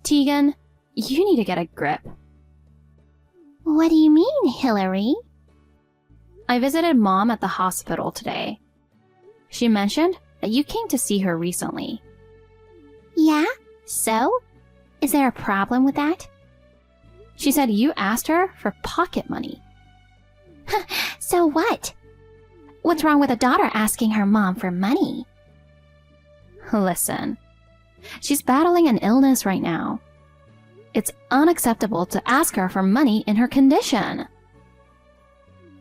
Tegan, you need to get a grip. What do you mean, Hillary? I visited Mom at the hospital today. She mentioned that you came to see her recently. Yeah? So? Is there a problem with that? She said you asked her for pocket money. So what? What's wrong with a daughter asking her mom for money? Listen, she's battling an illness right now. It's unacceptable to ask her for money in her condition.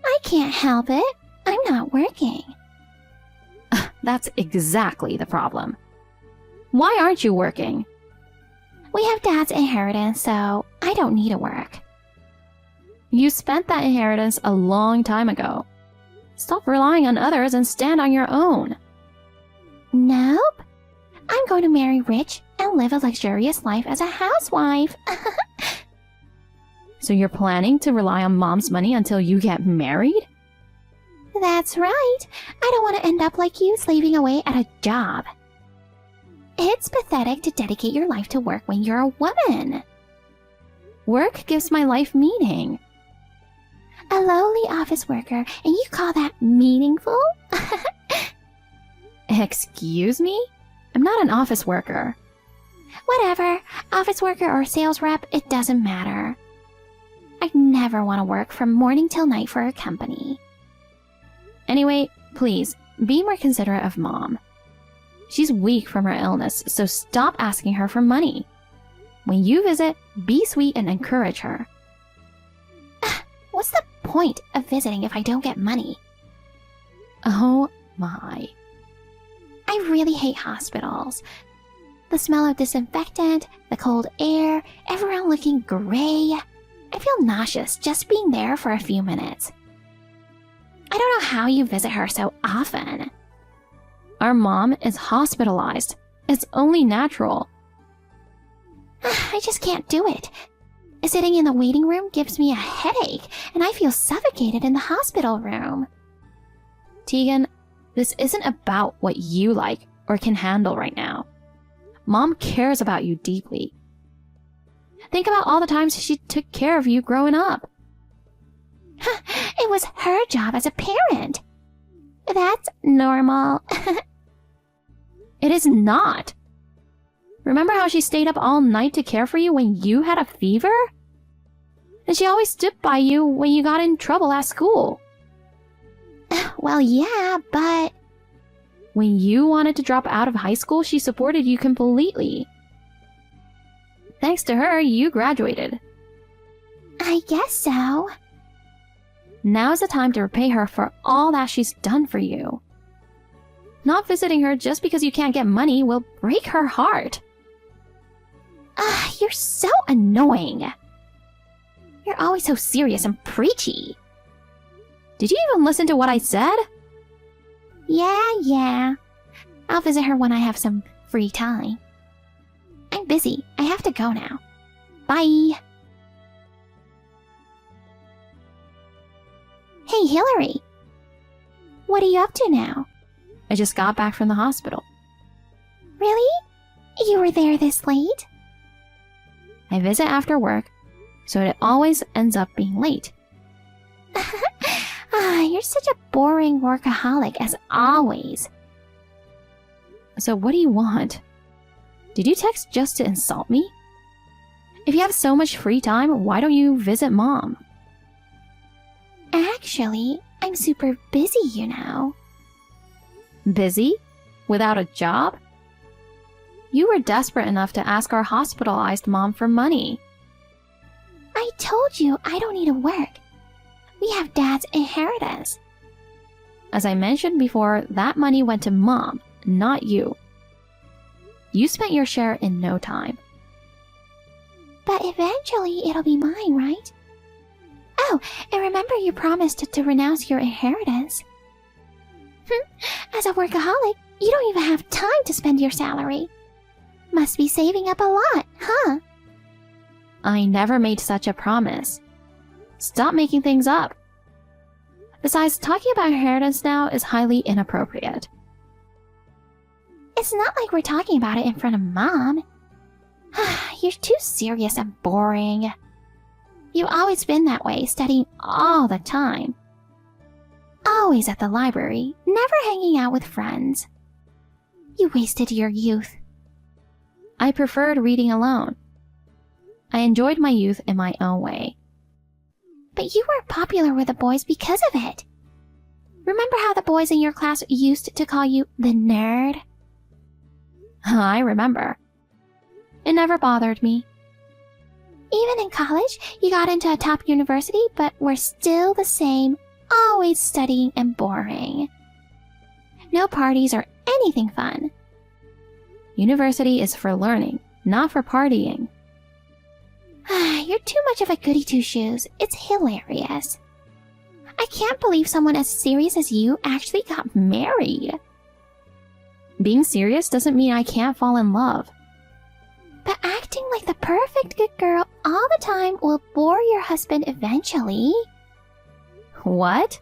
I can't help it. I'm not working. That's exactly the problem. Why aren't you working? We have Dad's inheritance, so I don't need to work. You spent that inheritance a long time ago. Stop relying on others and stand on your own. Nope. I'm going to marry rich and live a luxurious life as a housewife. So you're planning to rely on Mom's money until you get married? That's right. I don't want to end up like you, slaving away at a job. It's pathetic to dedicate your life to work when you're a woman. Work gives my life meaning. A lowly office worker, and you call that meaningful? Excuse me? I'm not an office worker. Whatever, office worker or sales rep, it doesn't matter. I never want to work from morning till night for a company. Anyway, please, be more considerate of Mom. She's weak from her illness, so stop asking her for money. When you visit, be sweet and encourage her. What's the point of visiting if I don't get money? Oh my. I really hate hospitals. The smell of disinfectant, the cold air, everyone looking gray. I feel nauseous just being there for a few minutes. I don't know how you visit her so often. Our mom is hospitalized. It's only natural. I just can't do it. Sitting in the waiting room gives me a headache, and I feel suffocated in the hospital room. Tegan, this isn't about what you like or can handle right now. Mom cares about you deeply. Think about all the times she took care of you growing up. It was her job as a parent. That's normal. It is not. Remember how she stayed up all night to care for you when you had a fever? And she always stood by you when you got in trouble at school. Well, yeah, but... When you wanted to drop out of high school, she supported you completely. Thanks to her, you graduated. I guess so. Now is the time to repay her for all that she's done for you. Not visiting her just because you can't get money will break her heart. You're so annoying. You're always so serious and preachy. Did you even listen to what I said? Yeah. I'll visit her when I have some free time. I'm busy. I have to go now. Bye. Hey, Hillary. What are you up to now? I just got back from the hospital. Really? You were there this late? I visit after work, so it always ends up being late. You're such a boring workaholic as always. So what do you want? Did you text just to insult me? If you have so much free time, why don't you visit Mom? Actually, I'm super busy, you know. Busy? Without a job? You were desperate enough to ask our hospitalized mom for money. I told you I don't need to work. We have Dad's inheritance. As I mentioned before, that money went to Mom, not you. You spent your share in no time. But eventually it'll be mine, right? Oh, and remember you promised to renounce your inheritance. As a workaholic, you don't even have time to spend your salary. Must be saving up a lot, huh? I never made such a promise. Stop making things up. Besides, talking about inheritance now is highly inappropriate. It's not like we're talking about it in front of Mom. You you're too serious and boring. You've always been that way, studying all the time. Always at the library, never hanging out with friends. You wasted your youth. I preferred reading alone. I enjoyed my youth in my own way. But you were popular with the boys because of it. Remember how the boys in your class used to call you the nerd? I remember. It never bothered me. Even in college, you got into a top university, but were still the same, always studying and boring. No parties or anything fun. University is for learning, not for partying. You're too much of a goody two-shoes. It's hilarious. I can't believe someone as serious as you actually got married. Being serious doesn't mean I can't fall in love. But acting like the perfect good girl all the time will bore your husband eventually. What?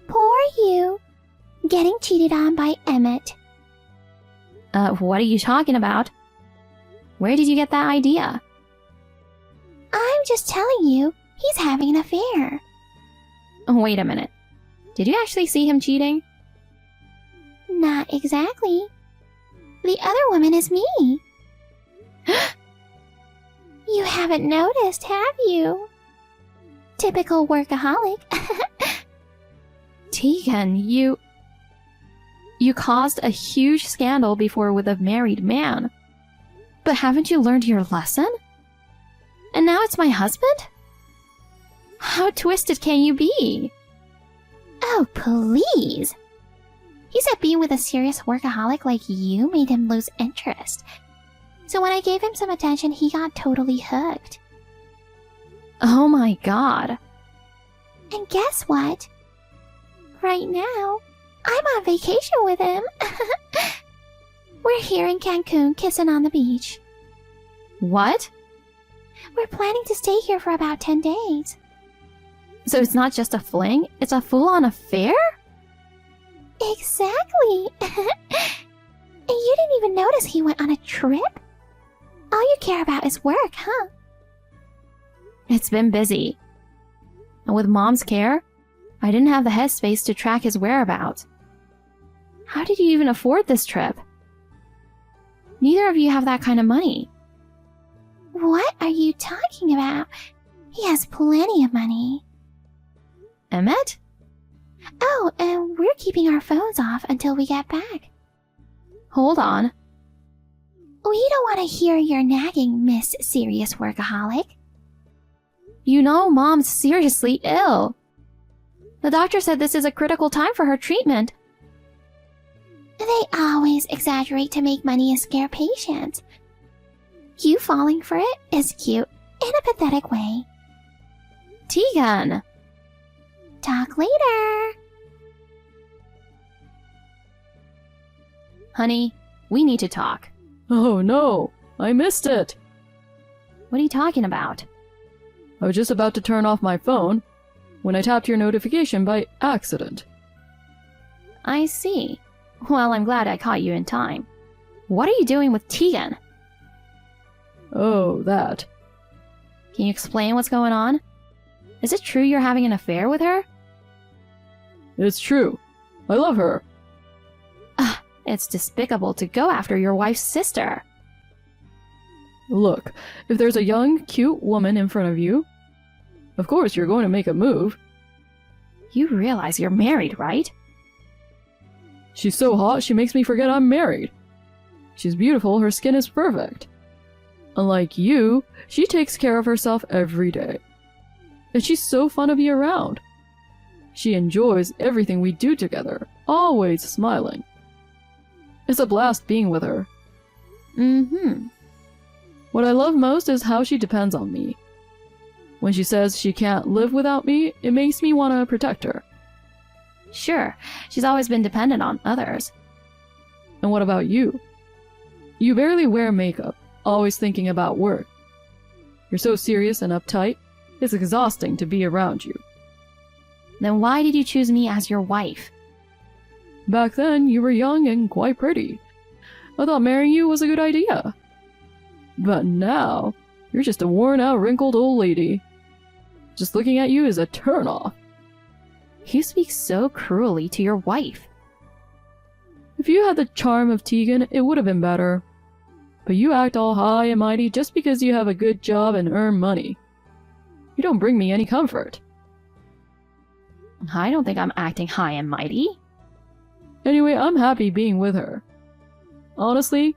Poor you. Getting cheated on by Emmett. What are you talking about? Where did you get that idea? I'm just telling you, he's having an affair. Wait a minute. Did you actually see him cheating? Not exactly. The other woman is me. You haven't noticed, have you? Typical workaholic. Tegan, you caused a huge scandal before with a married man. But haven't you learned your lesson? And now it's my husband? How twisted can you be? Oh, please. He said being with a serious workaholic like you made him lose interest. So when I gave him some attention, he got totally hooked. Oh my god. And guess what? Right now, I'm on vacation with him. We're here in Cancun kissing on the beach. What? We're planning to stay here for about 10 days. So it's not just a fling, it's a full-on affair? Exactly. And you didn't even notice he went on a trip? All you care about is work, huh? It's been busy. And with Mom's care, I didn't have the headspace to track his whereabouts. How did you even afford this trip? Neither of you have that kind of money. What are you talking about? He has plenty of money. Emmett? Oh, and we're keeping our phones off until we get back. Hold on. We don't want to hear your nagging, Miss Serious Workaholic. You know Mom's seriously ill. The doctor said this is a critical time for her treatment. They always exaggerate to make money and scare patients. You falling for it is cute in a pathetic way. Tegan! Talk later. Honey, we need to talk. Oh no, I missed it. What are you talking about? I was just about to turn off my phone when I tapped your notification by accident. I see. Well, I'm glad I caught you in time. What are you doing with Tegan? Oh, that. Can you explain what's going on? Is it true you're having an affair with her? It's true. I love her. It's despicable to go after your wife's sister. Look, if there's a young, cute woman in front of you, of course you're going to make a move. You realize you're married, right? She's so hot she makes me forget I'm married. She's beautiful, her skin is perfect. Unlike you, she takes care of herself every day. And she's so fun to be around. She enjoys everything we do together, always smiling. It's a blast being with her. Mm-hmm. What I love most is how she depends on me. When she says she can't live without me, it makes me want to protect her. Sure, she's always been dependent on others. And what about you? You barely wear makeup, always thinking about work. You're so serious and uptight, it's exhausting to be around you. Then why did you choose me as your wife? Back then, you were young and quite pretty. I thought marrying you was a good idea. But now, you're just a worn-out, wrinkled old lady. Just looking at you is a turn-off. You speak so cruelly to your wife. If you had the charm of Tegan, it would have been better. But you act all high and mighty just because you have a good job and earn money. You don't bring me any comfort. I don't think I'm acting high and mighty. Anyway, I'm happy being with her. Honestly,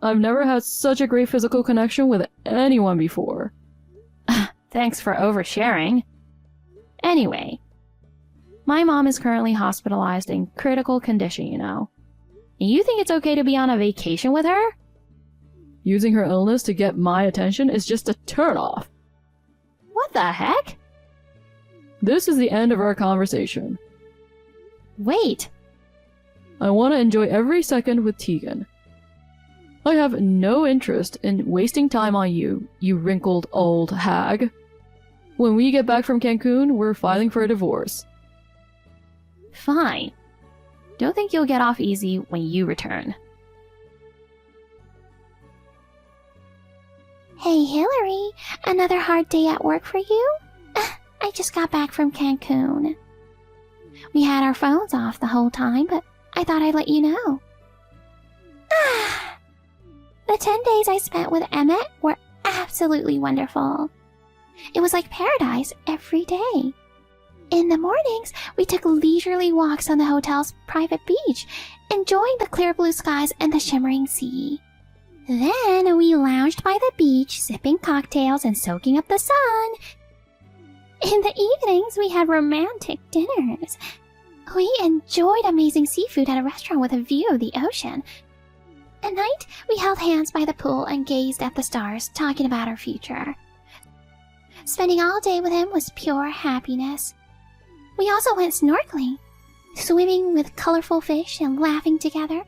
I've never had such a great physical connection with anyone before. Thanks for oversharing. Anyway, my mom is currently hospitalized in critical condition, you know. And you think it's okay to be on a vacation with her? Using her illness to get my attention is just a turn-off. What the heck? This is the end of our conversation. Wait. I want to enjoy every second with Tegan. I have no interest in wasting time on you, you wrinkled old hag. When we get back from Cancun, we're filing for a divorce. Fine. Don't think you'll get off easy when you return. Hey, Hillary, another hard day at work for you? I just got back from Cancun. We had our phones off the whole time, but I thought I'd let you know. The 10 days I spent with Emmett were absolutely wonderful. It was like paradise every day. In the mornings, we took leisurely walks on the hotel's private beach, enjoying the clear blue skies and the shimmering sea. Then we lounged by the beach, sipping cocktails and soaking up the sun. In the evenings, we had romantic dinners. We enjoyed amazing seafood at a restaurant with a view of the ocean. At night, we held hands by the pool and gazed at the stars, talking about our future. Spending all day with him was pure happiness. We also went snorkeling, swimming with colorful fish and laughing together.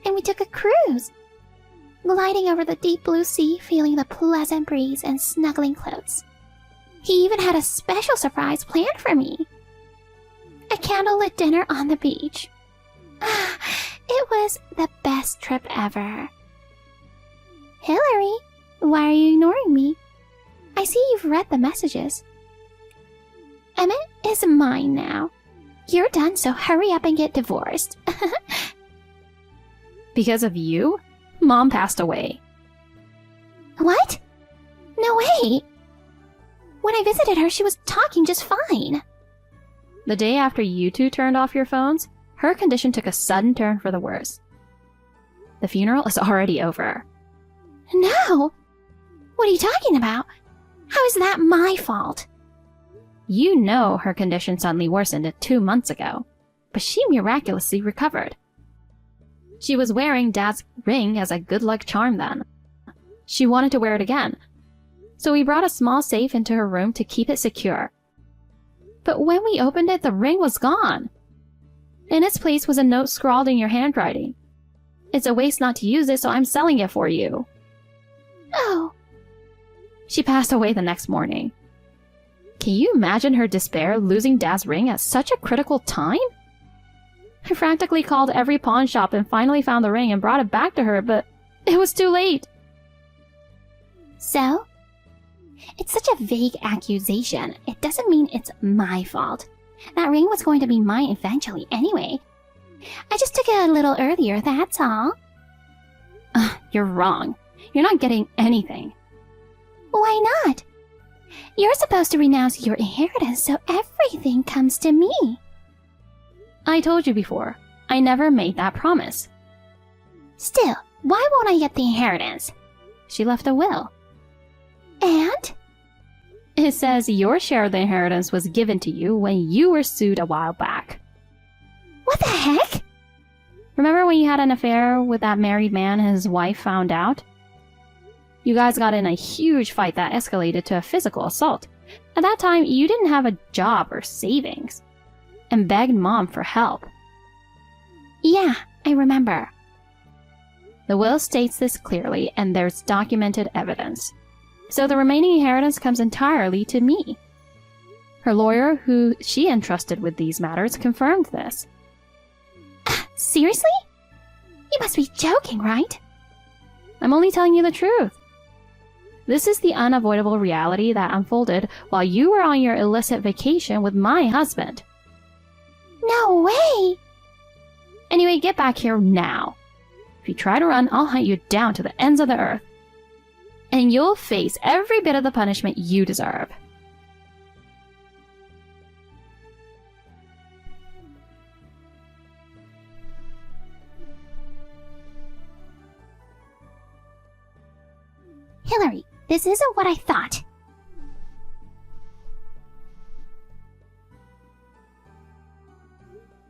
And we took a cruise, gliding over the deep blue sea, feeling the pleasant breeze and snuggling close. He even had a special surprise planned for me. A candlelit dinner on the beach. It was the best trip ever. Hillary, why are you ignoring me? I see you've read the messages. Emmett is mine now. You're done, so hurry up and get divorced. Because of you, Mom passed away. What? No way! When I visited her, she was talking just fine. The day after you two turned off your phones, her condition took a sudden turn for the worse. The funeral is already over. No! What are you talking about? How is that my fault? You know her condition suddenly worsened 2 months ago, but she miraculously recovered. She was wearing Dad's ring as a good luck charm then. She wanted to wear it again, so we brought a small safe into her room to keep it secure. But when we opened it, the ring was gone. In its place was a note scrawled in your handwriting. It's a waste not to use it, so I'm selling it for you. Oh. She passed away the next morning. Can you imagine her despair losing Dad's ring at such a critical time? I frantically called every pawn shop and finally found the ring and brought it back to her, but it was too late. So? It's such a vague accusation. It doesn't mean it's my fault. That ring was going to be mine eventually anyway. I just took it a little earlier, that's all. You're wrong. You're not getting anything. Why not? You're supposed to renounce your inheritance, so everything comes to me. I told you before, I never made that promise. Still, why won't I get the inheritance? She left a will. And? It says your share of the inheritance was given to you when you were sued a while back. What the heck? Remember when you had an affair with that married man and his wife found out? You guys got in a huge fight that escalated to a physical assault. At that time, you didn't have a job or savings, and begged Mom for help. Yeah, I remember. The will states this clearly, and there's documented evidence. So the remaining inheritance comes entirely to me. Her lawyer, who she entrusted with these matters, confirmed this. Seriously? You must be joking, right? I'm only telling you the truth. This is the unavoidable reality that unfolded while you were on your illicit vacation with my husband. No way! Anyway, get back here now. If you try to run, I'll hunt you down to the ends of the earth. And you'll face every bit of the punishment you deserve. Hillary, this isn't what I thought.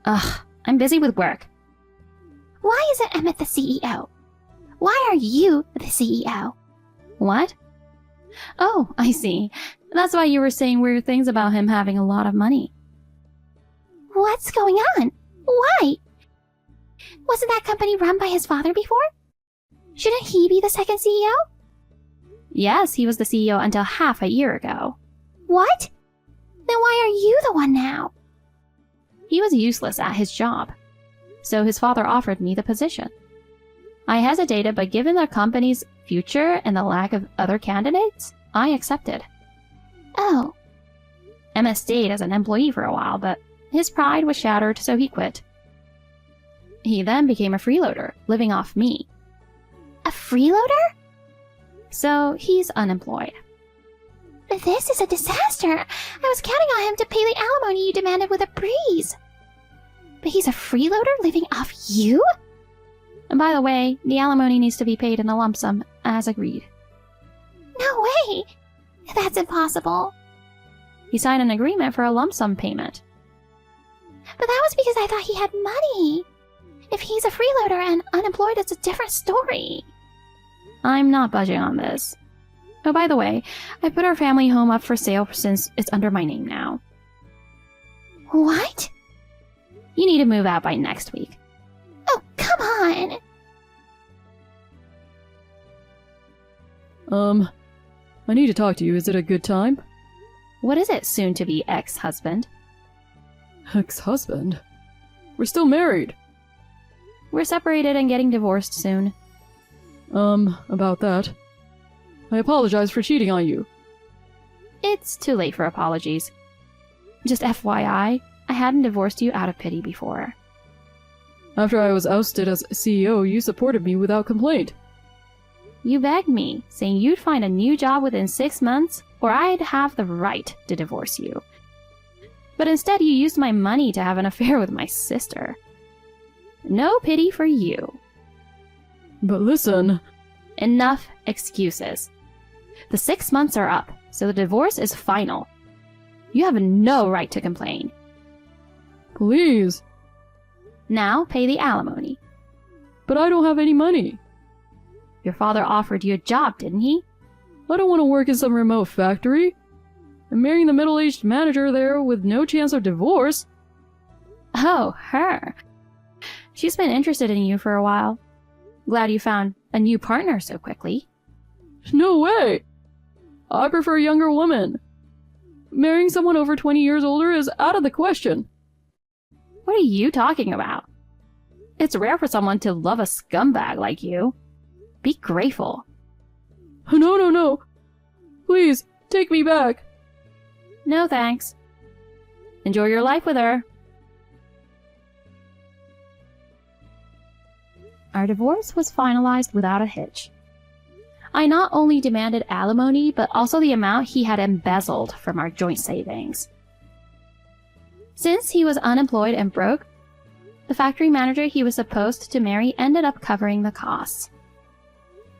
Ugh, I'm busy with work. Why isn't Emmett the CEO? Why are you the CEO? What? Oh, I see. That's why you were saying weird things about him having a lot of money. What's going on? Why? Wasn't that company run by his father before? Shouldn't he be the second CEO? Yes, he was the CEO until half a year ago. What? Then why are you the one now? He was useless at his job, so his father offered me the position. I hesitated, but given the company's future and the lack of other candidates, I accepted. Oh, Emma stayed as an employee for a while, but his pride was shattered, so he quit. He then became a freeloader, living off me. a freeloader? So he's unemployed. This is a disaster. I was counting on him to pay the alimony you demanded with a breeze. But he's a freeloader living off you? And by the way, the alimony needs to be paid in a lump sum, as agreed. No way! That's impossible. He signed an agreement for a lump sum payment. But that was because I thought he had money. If he's a freeloader and unemployed, it's a different story. I'm not budging on this. Oh, by the way, I put our family home up for sale since it's under my name now. What? You need to move out by next week. Oh, come on! I need to talk to you. Is it a good time? What is it, soon-to-be ex-husband? Ex-husband? We're still married. We're separated and getting divorced soon. About that. I apologize for cheating on you. It's too late for apologies. Just FYI, I hadn't divorced you out of pity before. After I was ousted as CEO, you supported me without complaint. You begged me, saying you'd find a new job within 6 months, or I'd have the right to divorce you. But instead, you used my money to have an affair with my sister. No pity for you. But listen... Enough excuses. The 6 months are up, so the divorce is final. You have no right to complain. Please. Now pay the alimony. But I don't have any money. Your father offered you a job, didn't he? I don't want to work in some remote factory. I'm marrying the middle-aged manager there with no chance of divorce. Oh, her. She's been interested in you for a while. Glad you found a new partner so quickly. No way! I prefer a younger woman. Marrying someone over 20 years older is out of the question. What are you talking about? It's rare for someone to love a scumbag like you. Be grateful. No. Please, take me back. No thanks. Enjoy your life with her. Our divorce was finalized without a hitch. I not only demanded alimony, but also the amount he had embezzled from our joint savings. Since he was unemployed and broke, the factory manager he was supposed to marry ended up covering the costs.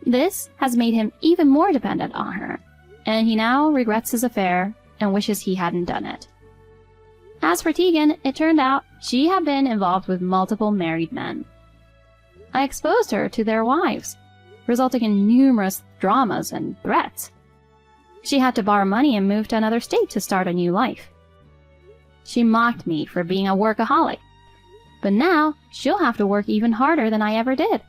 This has made him even more dependent on her, and he now regrets his affair and wishes he hadn't done it. As for Tegan, it turned out she had been involved with multiple married men. I exposed her to their wives, resulting in numerous dramas and threats. She had to borrow money and move to another state to start a new life. She mocked me for being a workaholic, but now she'll have to work even harder than I ever did.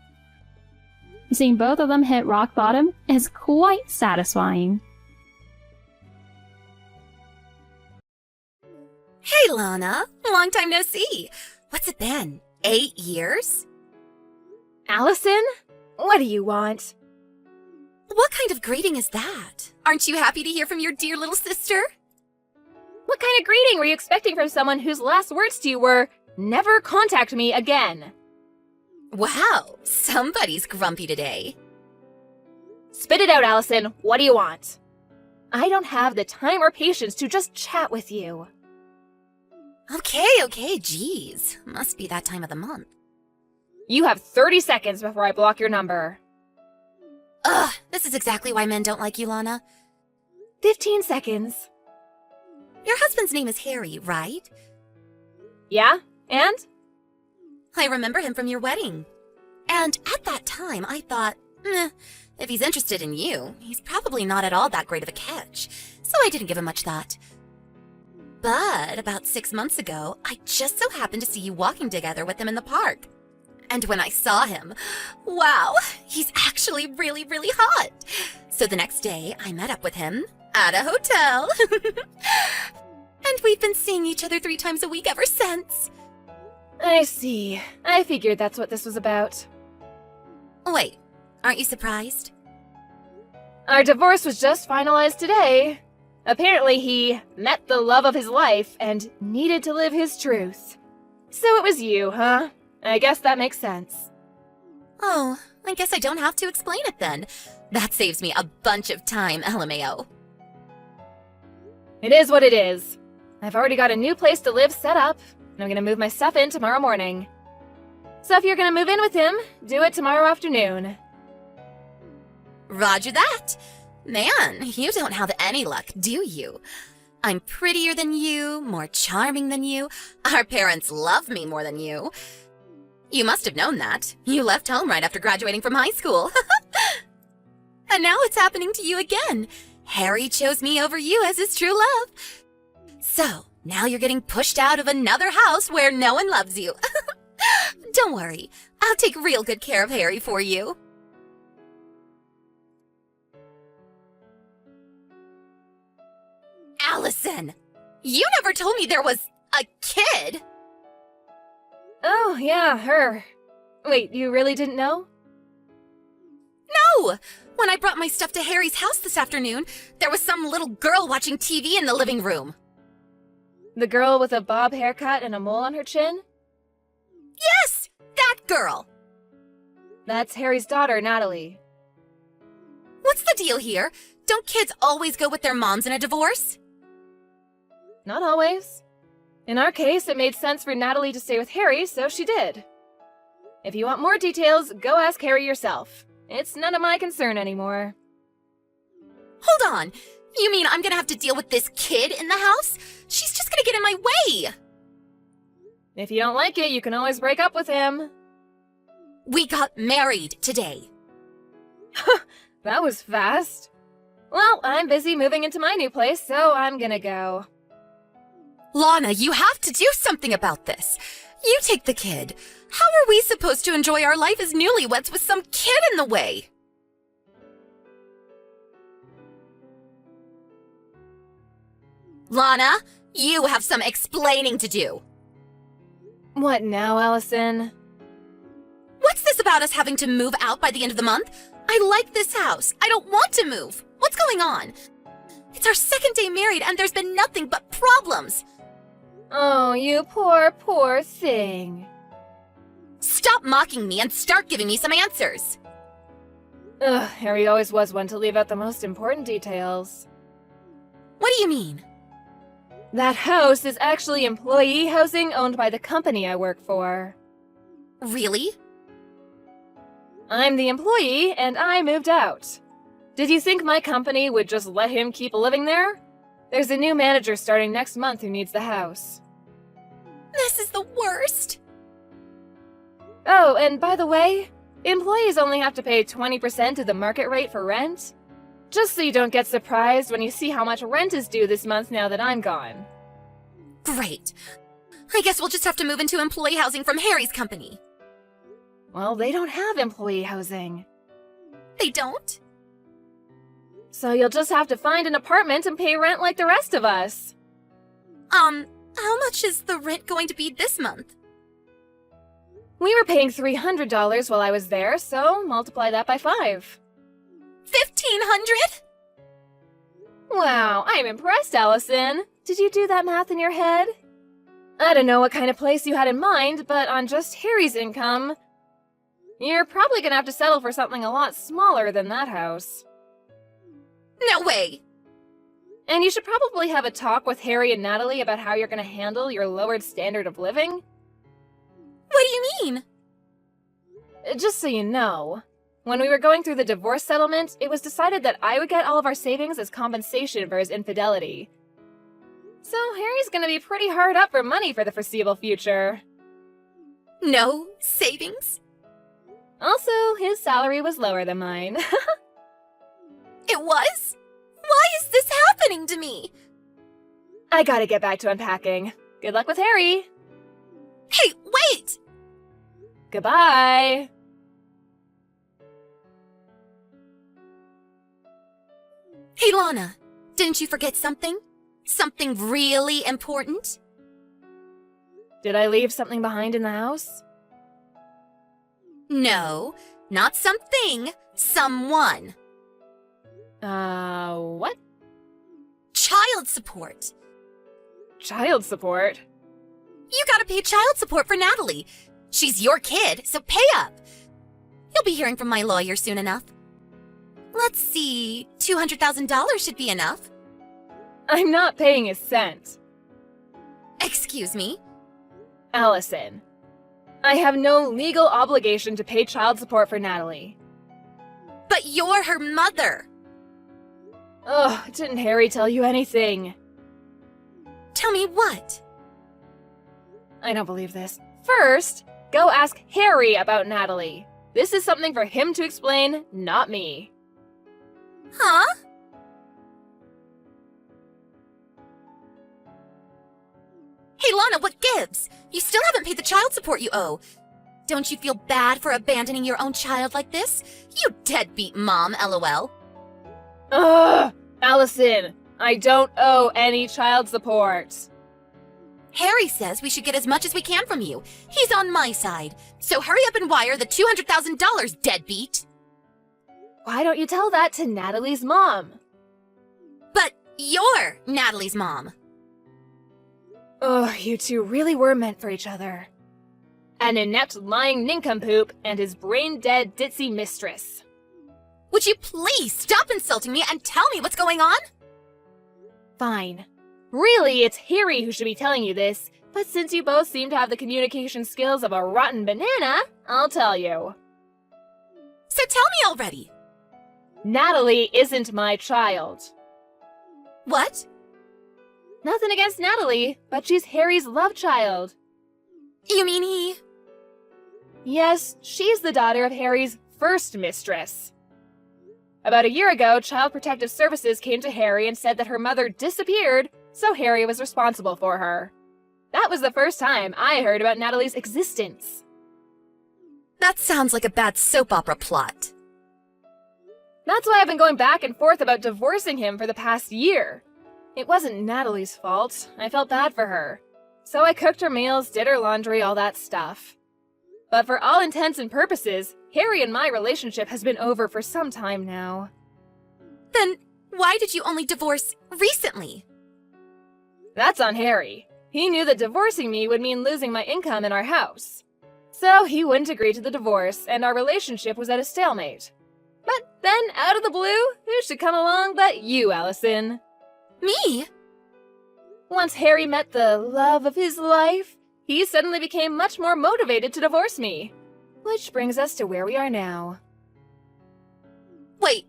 Seeing both of them hit rock bottom is quite satisfying. Hey, Lana. Long time no see. What's it been? 8 years? Allison? What do you want? What kind of greeting is that? Aren't you happy to hear from your dear little sister? What kind of greeting were you expecting from someone whose last words to you were, "Never contact me again"? Wow, somebody's grumpy today. Spit it out, Allison. What do you want? I don't have the time or patience to just chat with you. Okay, geez. Must be that time of the month. You have 30 seconds before I block your number. Ugh, this is exactly why men don't like you, Lana. 15 seconds. Your husband's name is Harry, right? Yeah? And? I remember him from your wedding. And at that time, I thought, if he's interested in you, he's probably not at all that great of a catch. So I didn't give him much thought. But about 6 months ago, I just so happened to see you walking together with him in the park. And when I saw him, wow, he's actually really, really hot. So the next day, I met up with him at a hotel. And we've been seeing each other 3 times a week ever since. I see. I figured that's what this was about. Wait, aren't you surprised? Our divorce was just finalized today. Apparently he met the love of his life and needed to live his truth. So it was you, huh? I guess that makes sense. Oh, I guess I don't have to explain it then. That saves me a bunch of time, LMAO. It is what it is. I've already got a new place to live set up, and I'm gonna move my stuff in tomorrow morning. So if you're gonna move in with him, do it tomorrow afternoon. Roger that. Man, you don't have any luck, do you? I'm prettier than you, more charming than you. Our parents love me more than you. You must have known that. You left home right after graduating from high school. And now it's happening to you again. Harry chose me over you as his true love. So, now you're getting pushed out of another house where no one loves you. Don't worry, I'll take real good care of Harry for you. Allison, you never told me there was a kid. Oh, yeah, her. Wait, you really didn't know? No! When I brought my stuff to Harry's house this afternoon, there was some little girl watching TV in the living room. The girl with a bob haircut and a mole on her chin? Yes! That girl! That's Harry's daughter, Natalie. What's the deal here? Don't kids always go with their moms in a divorce? Not always. In our case, it made sense for Natalie to stay with Harry, so she did. If you want more details, go ask Harry yourself. It's none of my concern anymore. Hold on! You mean I'm gonna have to deal with this kid in the house? She's just gonna get in my way! If you don't like it, you can always break up with him. We got married today. That was fast. Well, I'm busy moving into my new place, so I'm gonna go. Lana, you have to do something about this. You take the kid. How are we supposed to enjoy our life as newlyweds with some kid in the way? Lana, you have some explaining to do. What now, Allison? What's this about us having to move out by the end of the month? I like this house. I don't want to move. What's going on? It's our second day married and there's been nothing but problems. Oh, you poor, poor thing. Stop mocking me and start giving me some answers. Ugh, Harry always was one to leave out the most important details. What do you mean? That house is actually employee housing owned by the company I work for. Really? I'm the employee, and I moved out. Did you think my company would just let him keep living there? There's a new manager starting next month who needs the house. This is the worst. Oh, and by the way, employees only have to pay 20% of the market rate for rent. Just so you don't get surprised when you see how much rent is due this month now that I'm gone. Great. I guess we'll just have to move into employee housing from Harry's company. Well, they don't have employee housing. They don't? So you'll just have to find an apartment and pay rent like the rest of us. How much is the rent going to be this month? We were paying $300 while I was there, so multiply that by 5. 1,500? Wow, I'm impressed, Allison. Did you do that math in your head? I don't know what kind of place you had in mind, but on just Harry's income, you're probably gonna have to settle for something a lot smaller than that house. No way! And you should probably have a talk with Harry and Natalie about how you're gonna handle your lowered standard of living. What do you mean? Just so you know, when we were going through the divorce settlement, it was decided that I would get all of our savings as compensation for his infidelity. So Harry's gonna be pretty hard up for money for the foreseeable future. No savings? Also, his salary was lower than mine. It was? Why is this happening to me? I gotta get back to unpacking. Good luck with Harry! Hey, wait! Goodbye! Hey, Lana, didn't you forget something? Something really important? Did I leave something behind in the house? No, not something, someone. What? Child support. Child support? You gotta pay child support for Natalie. She's your kid, so pay up. You'll be hearing from my lawyer soon enough. Let's see, $200,000 should be enough. I'm not paying a cent. Excuse me? Allison, I have no legal obligation to pay child support for Natalie. But you're her mother. Ugh, didn't Harry tell you anything? Tell me what? I don't believe this. First, go ask Harry about Natalie. This is something for him to explain, not me. Huh? Hey, Lana, what gives? You still haven't paid the child support you owe. Don't you feel bad for abandoning your own child like this? You deadbeat mom, LOL. Ugh! Allison, I don't owe any child support. Harry says we should get as much as we can from you. He's on my side. So hurry up and wire the $200,000, deadbeat. Why don't you tell that to Natalie's mom? But you're Natalie's mom. Ugh, you two really were meant for each other. An inept lying nincompoop and his brain-dead ditzy mistress. Would you please stop insulting me and tell me what's going on? Fine. Really, it's Harry who should be telling you this, but since you both seem to have the communication skills of a rotten banana, I'll tell you. So tell me already. Natalie isn't my child. What? Nothing against Natalie, but she's Harry's love child. You mean he... Yes, she's the daughter of Harry's first mistress. About a year ago, Child Protective Services came to Harry and said that her mother disappeared, so Harry was responsible for her. That was the first time I heard about Natalie's existence. That sounds like a bad soap opera plot. That's why I've been going back and forth about divorcing him for the past year. It wasn't Natalie's fault. I felt bad for her. So I cooked her meals, did her laundry, all that stuff. But for all intents and purposes, Harry and my relationship has been over for some time now. Then why did you only divorce recently? That's on Harry. He knew that divorcing me would mean losing my income in our house. So he wouldn't agree to the divorce, and our relationship was at a stalemate. But then, out of the blue, who should come along but you, Allison? Me? Once Harry met the love of his life, he suddenly became much more motivated to divorce me. Which brings us to where we are now. Wait,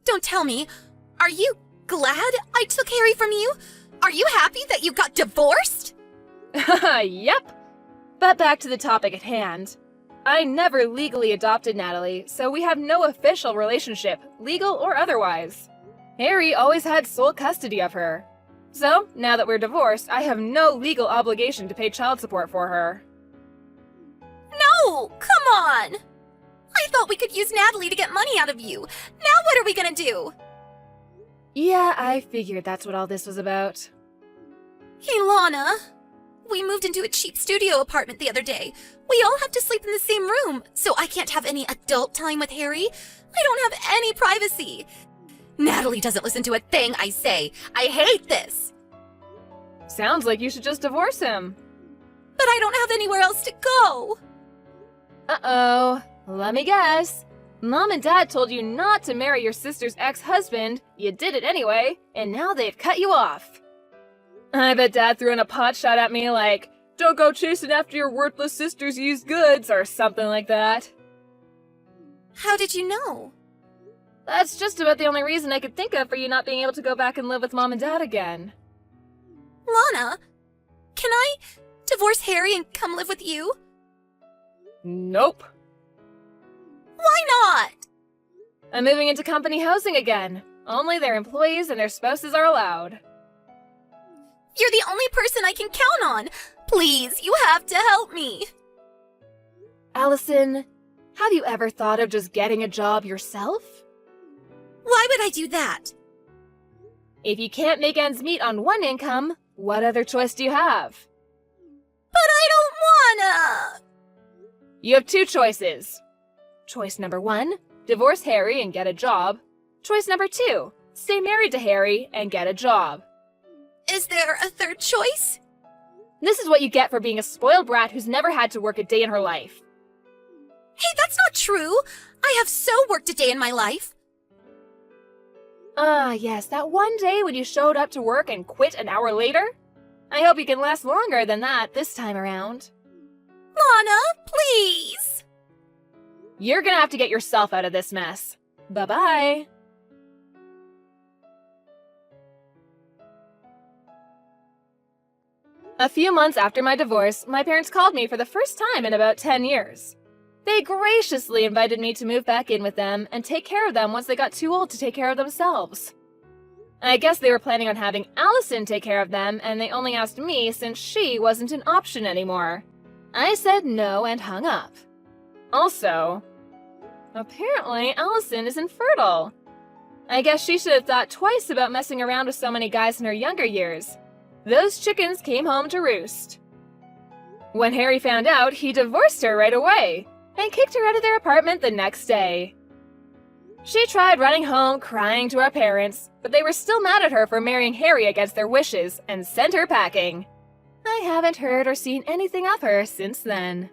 don't tell me. Are you glad I took Harry from you? Are you happy that you got divorced? Yep. But back to the topic at hand. I never legally adopted Natalie, so we have no official relationship, legal or otherwise. Harry always had sole custody of her. So, now that we're divorced, I have no legal obligation to pay child support for her. No, come on. I thought we could use Natalie to get money out of you. Now what are we gonna do? Yeah, I figured that's what all this was about. Hey, Lana, We moved into a cheap studio apartment the other day. We all have to sleep in the same room, so I can't have any adult time with Harry. I don't have any privacy. Natalie doesn't listen to a thing I say. I hate this. Sounds like you should just divorce him. But I don't have anywhere else to go. Uh-oh. Let me guess. Mom and Dad told you not to marry your sister's ex-husband. You did it anyway, and now they've cut you off. I bet Dad threw in a pot shot at me like, "Don't go chasing after your worthless sister's used goods," or something like that. How did you know? That's just about the only reason I could think of for you not being able to go back and live with Mom and Dad again. Lana, can I divorce Harry and come live with you? Nope. Why not? I'm moving into company housing again. Only their employees and their spouses are allowed. You're the only person I can count on. Please, you have to help me. Allison, have you ever thought of just getting a job yourself? Why would I do that? If you can't make ends meet on one income, what other choice do you have? But I don't wanna. You have two choices. Choice number 1, divorce Harry and get a job. Choice number 2, stay married to Harry and get a job. Is there a third choice? This is what you get for being a spoiled brat who's never had to work a day in her life. Hey, that's not true. I have so worked a day in my life. Ah, yes, that one day when you showed up to work and quit an hour later? I hope you can last longer than that this time around. Lana, please. You're gonna have to get yourself out of this mess. Bye-bye. A few months after my divorce, my parents called me for the first time in about 10 years. They graciously invited me to move back in with them and take care of them once they got too old to take care of themselves. I guess they were planning on having Allison take care of them, and they only asked me since she wasn't an option anymore. I said no and hung up. Also, apparently Allison is infertile. I guess she should have thought twice about messing around with so many guys in her younger years. Those chickens came home to roost. When Harry found out, he divorced her right away and kicked her out of their apartment the next day. She tried running home crying to our parents, but they were still mad at her for marrying Harry against their wishes and sent her packing. I haven't heard or seen anything of her since then.